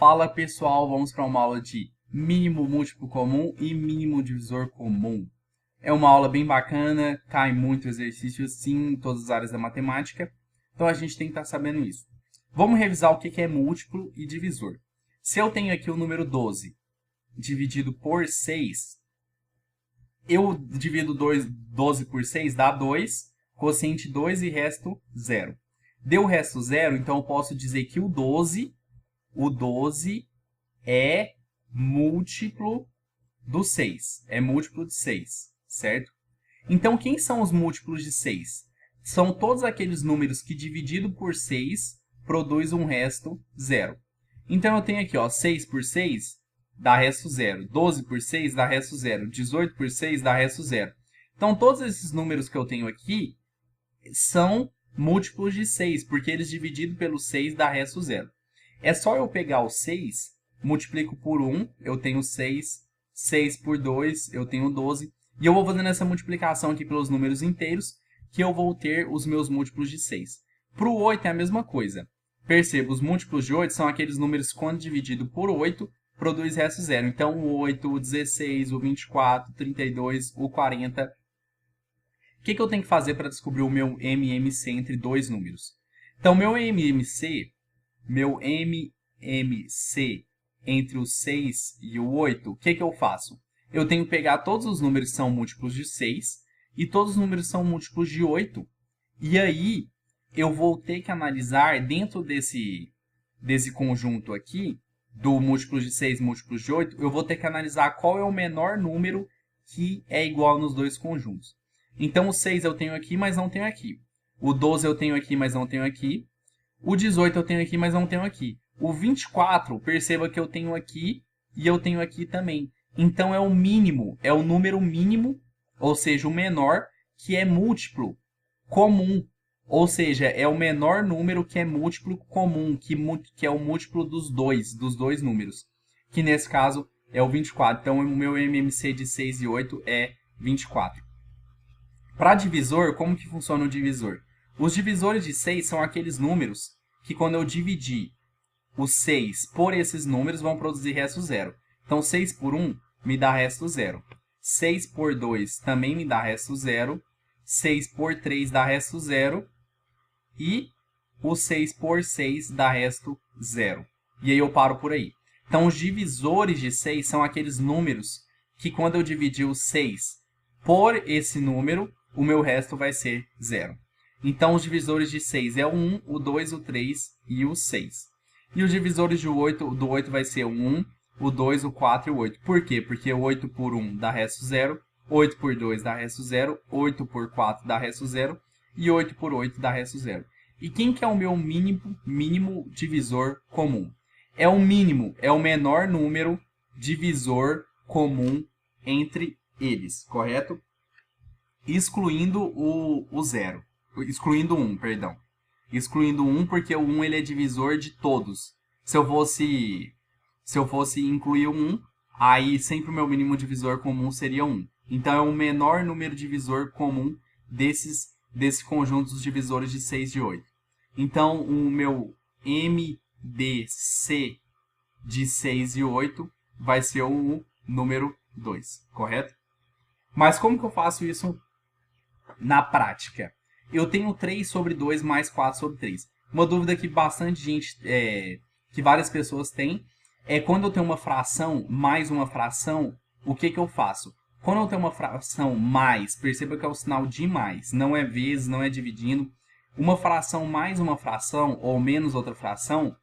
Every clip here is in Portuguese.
Fala pessoal, vamos para uma aula de mínimo múltiplo comum e mínimo divisor comum. É uma aula bem bacana, cai muito exercício sim em todas as áreas da matemática, então a gente tem que estar sabendo isso. Vamos revisar o que é múltiplo e divisor. Se eu tenho aqui o número 12 dividido por 6, eu divido 12 por 6, dá 2, quociente 2 e resto 0. Deu o resto 0, então eu posso dizer que o 12 é múltiplo do 6. É múltiplo de 6, certo? Então, quem são os múltiplos de 6? São todos aqueles números que, dividido por 6, produz um resto 0. Então, eu tenho aqui, ó, 6 por 6 dá resto 0. 12 por 6 dá resto 0. 18 por 6 dá resto 0. Então, todos esses números que eu tenho aqui são múltiplos de 6, porque eles divididos pelo 6 dá resto 0. É só eu pegar o 6, multiplico por 1, eu tenho 6. 6 por 2, eu tenho 12. E eu vou fazendo essa multiplicação aqui pelos números inteiros, que eu vou ter os meus múltiplos de 6. Para o 8 é a mesma coisa. Perceba, os múltiplos de 8 são aqueles números que, quando dividido por 8, produz resto 0. Então, o 8, o 16, o 24, o 32, o 40. O que eu tenho que fazer para descobrir o meu MMC entre dois números? Então, meu MMC entre o 6 e o 8, o que eu faço? Eu tenho que pegar todos os números que são múltiplos de 6 e todos os números que são múltiplos de 8. E aí, eu vou ter que analisar dentro desse conjunto aqui, do múltiplos de 6 e múltiplos de 8, eu vou ter que analisar qual é o menor número que é igual nos dois conjuntos. Então, o 6 eu tenho aqui, mas não tenho aqui. O 12 eu tenho aqui, mas não tenho aqui. O 18 eu tenho aqui, mas não tenho aqui. O 24, perceba que eu tenho aqui e eu tenho aqui também. Então, é o mínimo, é o número mínimo, ou seja, o menor, que é múltiplo comum. Ou seja, é o menor número que é múltiplo comum, que é o múltiplo dos dois números. Que nesse caso é o 24. Então, o meu MMC de 6 e 8 é 24. Para divisor, como que funciona o divisor? Os divisores de 6 são aqueles números que, quando eu dividir o 6 por esses números, vão produzir resto 0. Então, 6 por 1 me dá resto 0. 6 por 2 também me dá resto 0. 6 por 3 dá resto 0. E o 6 por 6 dá resto 0. E aí eu paro por aí. Então, os divisores de 6 são aqueles números que, quando eu dividir o 6 por esse número, o meu resto vai ser 0. Então, os divisores de 6 é o 1, o 2, o 3 e o 6. E os divisores do 8 vai ser o 1, o 2, o 4 e o 8. Por quê? Porque 8 por 1 dá resto 0, 8 por 2 dá resto 0, 8 por 4 dá resto 0 e 8 por 8 dá resto 0. E quem que é o meu mínimo divisor comum? É o mínimo, é o menor número divisor comum entre eles, correto? Excluindo o 0. Excluindo 1, perdão. Excluindo 1 porque o 1 ele é divisor de todos. Se eu fosse incluir o 1, aí sempre o meu mínimo divisor comum seria 1. Então é o menor número divisor comum desse conjunto dos divisores de 6 e de 8. Então o meu MDC de 6 e 8 vai ser o número 2, correto? Mas como que eu faço isso na prática? Eu tenho 3 sobre 2 mais 4 sobre 3. Uma dúvida que bastante gente, que várias pessoas têm, é quando eu tenho uma fração mais uma fração, o que eu faço? Quando eu tenho uma fração mais, perceba que é o sinal de mais, não é vezes, não é dividindo. Uma fração mais uma fração, ou menos outra fração,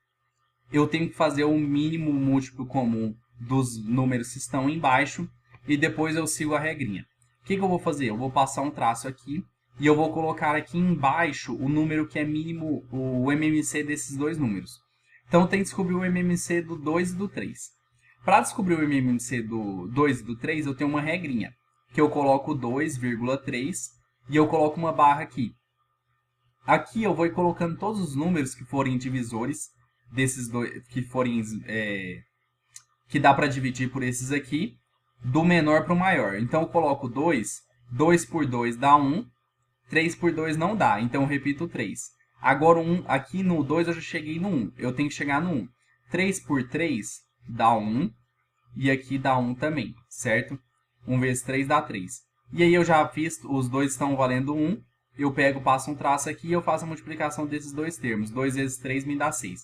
eu tenho que fazer o mínimo múltiplo comum dos números que estão embaixo, e depois eu sigo a regrinha. O que eu vou fazer? Eu vou passar um traço aqui, e eu vou colocar aqui embaixo o número que é mínimo, o MMC desses dois números. Então, eu tenho que descobrir o MMC do 2 e do 3. Para descobrir o MMC do 2 e do 3, eu tenho uma regrinha, que eu coloco 2,3 e eu coloco uma barra aqui. Aqui eu vou ir colocando todos os números que forem divisores, desses dois, que dá para dividir por esses aqui, do menor para o maior. Então, eu coloco 2, 2 por 2 dá 1, 3 por 2 não dá, então eu repito 3. Agora, aqui no 2 eu já cheguei no 1, eu tenho que chegar no 1. 3 por 3 dá 1. E aqui dá 1 também, certo? 1 vezes 3 dá 3. E aí eu já fiz, os dois estão valendo 1. Eu pego, passo um traço aqui e eu faço a multiplicação desses dois termos. 2 vezes 3 me dá 6.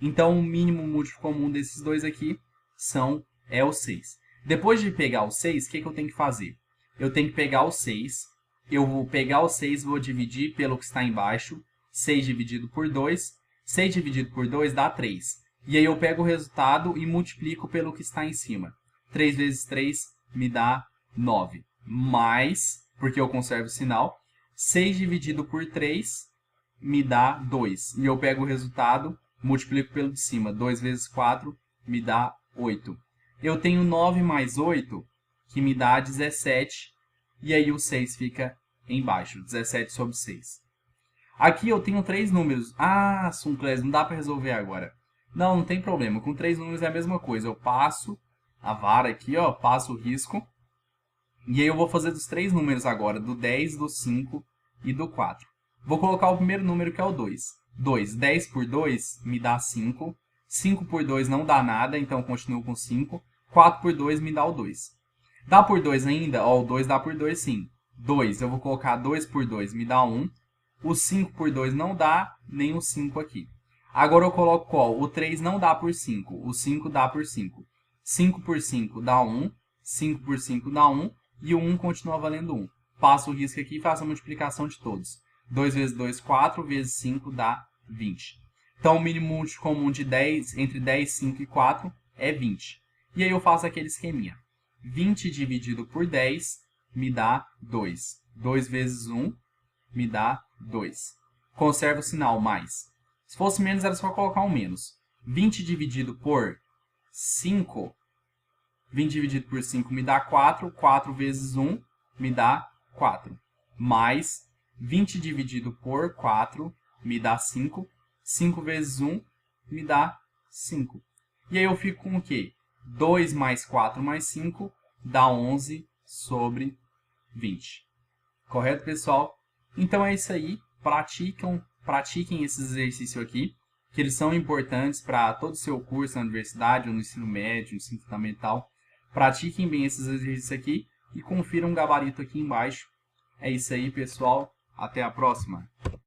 Então, o mínimo múltiplo comum desses dois aqui é o 6. Depois de pegar o 6, o que eu tenho que fazer? Eu tenho que pegar o 6. Eu vou pegar o 6 e vou dividir pelo que está embaixo. 6 dividido por 2. 6 dividido por 2 dá 3. E aí eu pego o resultado e multiplico pelo que está em cima. 3 vezes 3 me dá 9. Mais, porque eu conservo o sinal, 6 dividido por 3 me dá 2. E eu pego o resultado, multiplico pelo de cima. 2 vezes 4 me dá 8. Eu tenho 9 mais 8, que me dá 17. E aí o 6 fica embaixo. 17 sobre 6. Aqui eu tenho 3 números. Ah, Sunclés, não dá para resolver agora. Não, não tem problema. Com 3 números é a mesma coisa. Eu passo a vara aqui, ó, passo o risco. E aí eu vou fazer dos 3 números agora, do 10, do 5 e do 4. Vou colocar o primeiro número que é o 2. 2, 10 por 2 me dá 5. 5 por 2 não dá nada, então eu continuo com 5. 4 por 2 me dá o 2. Dá por 2 ainda? Ó, o 2 dá por 2 sim. 2, eu vou colocar 2 por 2 me dá 1. O 5 por 2 não dá, nem o 5 aqui. Agora eu coloco qual? O 3 não dá por 5, o 5 dá por 5. 5 por 5 dá 1, 5 por 5 dá 1, e o 1 continua valendo 1. Passo o risco aqui e faço a multiplicação de todos. 2 vezes 2, 4, vezes 5 dá 20. Então, o mínimo múltiplo comum de 10, entre 10, 5 e 4 é 20. E aí eu faço aquele esqueminha. 20 dividido por 10 me dá 2. 2 vezes 1 me dá 2. Conservo o sinal mais. Se fosse menos, era só colocar um menos. 20 dividido por 5, 20 dividido por 5 me dá 4. 4 vezes 1 me dá 4. Mais 20 dividido por 4 me dá 5. 5 vezes 1 me dá 5. E aí eu fico com o quê? 2 mais 4 mais 5 dá 11 sobre 20. Correto, pessoal? Então é isso aí. Pratiquem esses exercícios aqui, que eles são importantes para todo o seu curso na universidade ou no ensino médio, no ensino fundamental. Pratiquem bem esses exercícios aqui e confiram o gabarito aqui embaixo. É isso aí, pessoal. Até a próxima.